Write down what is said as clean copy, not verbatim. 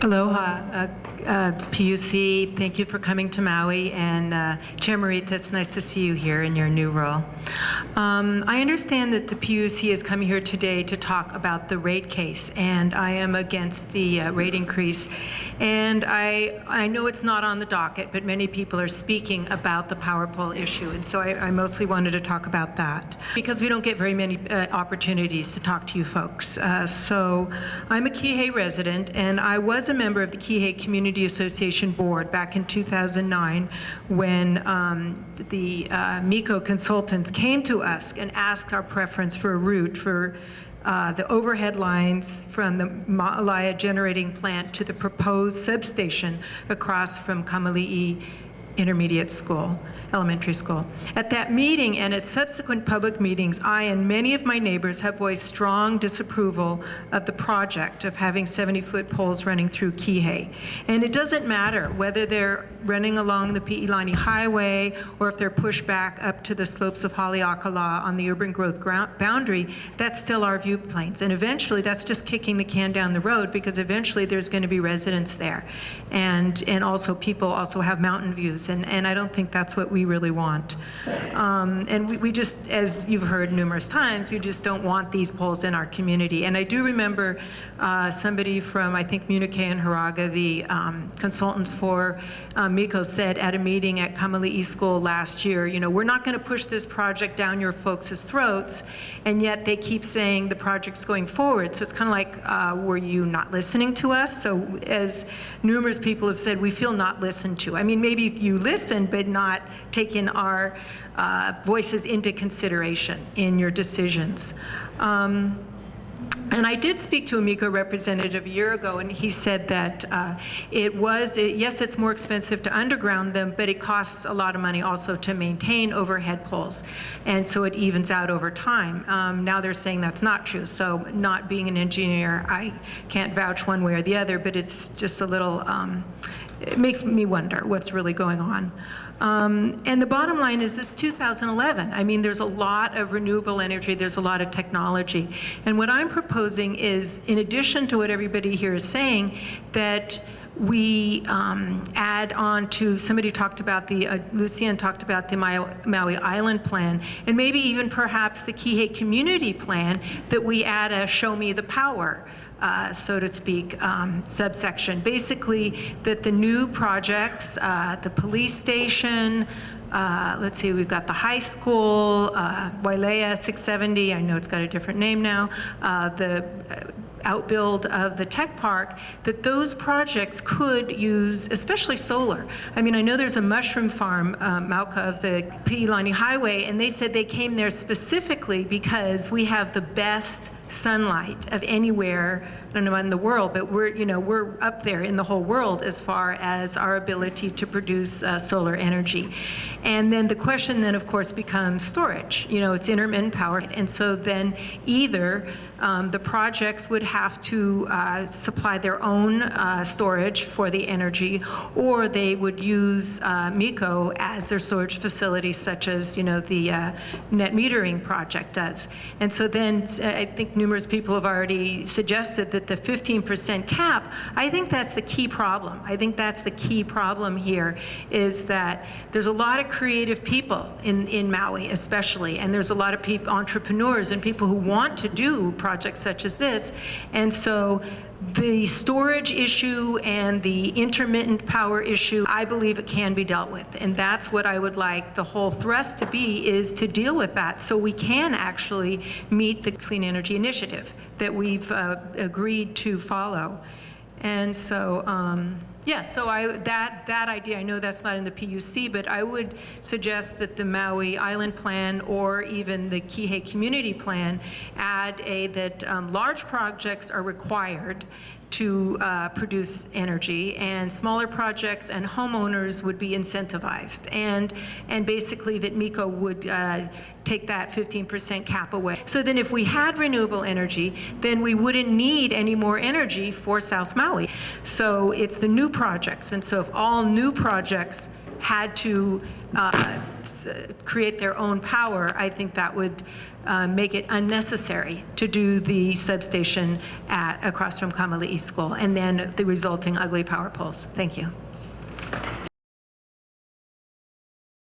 Aloha, PUC. Thank you for coming to Maui. And Chair Marita, it's nice to see you here in your new role. I understand that the PUC is coming here today to talk about the rate case, and I am against the rate increase. And I know it's not on the docket, but many people are speaking about the power pole issue, and so I mostly wanted to talk about that because we don't get very many opportunities to talk to you folks. So I'm a Kihei resident, and I was a member of the Kihei Community Association Board back in 2009 when the MECO consultants came to us and asked our preference for a route for the overhead lines from the Ma'alaya generating plant to the proposed substation across from Kamali'i Intermediate School, elementary school. At that meeting and at subsequent public meetings, I and many of my neighbors have voiced strong disapproval of the project of having 70-foot poles running through Kihei. And it doesn't matter whether they're running along the Pi'ilani Highway or if they're pushed back up to the slopes of Haleakala on the urban growth boundary, that's still our viewplanes. And eventually, that's just kicking the can down the road because eventually there's going to be residents there. And also people also have mountain views. And I don't think that's what we really want. And we just, as you've heard numerous times, we just don't want these poles in our community. And I do remember somebody from, I think, Munike and Haraga, the consultant for MECO, said at a meeting at Kamali'i School last year, you know, we're not going to push this project down your folks' throats, and yet they keep saying the project's going forward. So it's kind of like, were you not listening to us? So as numerous people have said, we feel not listened to. I mean, maybe you listen, but not taking our voices into consideration in your decisions. And I did speak to a MECO representative a year ago, and he said that yes, it's more expensive to underground them, but it costs a lot of money also to maintain overhead poles. And so it evens out over time. Now they're saying that's not true. So not being an engineer, I can't vouch one way or the other, but it's just a little, it makes me wonder what's really going on. And the bottom line is it's 2011. I mean, there's a lot of renewable energy, there's a lot of technology. And what I'm proposing is, in addition to what everybody here is saying, that we add on to, somebody talked about the, Lucian talked about the Maui Island plan, and maybe even perhaps the Kihei Community Plan, that we add a show me the power, so to speak, subsection. Basically, that the new projects, the police station, let's see, we've got the high school, Wailea 670, I know it's got a different name now, the outbuild of the tech park, that those projects could use, especially solar. I mean, I know there's a mushroom farm, Mauka, of the Pi'ilani Highway, and they said they came there specifically because we have the best sunlight of anywhere, I don't know, in the world, but we're up there in the whole world as far as our ability to produce solar energy. And then the question then, of course, becomes storage. You know, it's intermittent power. And so then either the projects would have to supply their own storage for the energy, or they would use MECO as their storage facility, such as, you know, the net metering project does. And so then I think numerous people have already suggested that the 15% cap, I think that's the key problem. I think that's the key problem here, is that there's a lot of creative people in Maui especially, and there's a lot of people, entrepreneurs and people who want to do projects such as this. And so the storage issue and the intermittent power issue, I believe it can be dealt with. And that's what I would like the whole thrust to be, is to deal with that so we can actually meet the Clean Energy Initiative that we've agreed to follow. And so, yeah, so that idea, I know that's not in the PUC, but I would suggest that the Maui Island Plan or even the Kihei Community Plan add that large projects are required to produce energy, and smaller projects and homeowners would be incentivized, and basically that MECO would take that 15% cap away. So then if we had renewable energy, then we wouldn't need any more energy for South Maui. So it's the new projects, and so if all new projects had to create their own power, I think that would make it unnecessary to do the substation across from Kamali'i School, and then the resulting ugly power poles. Thank you.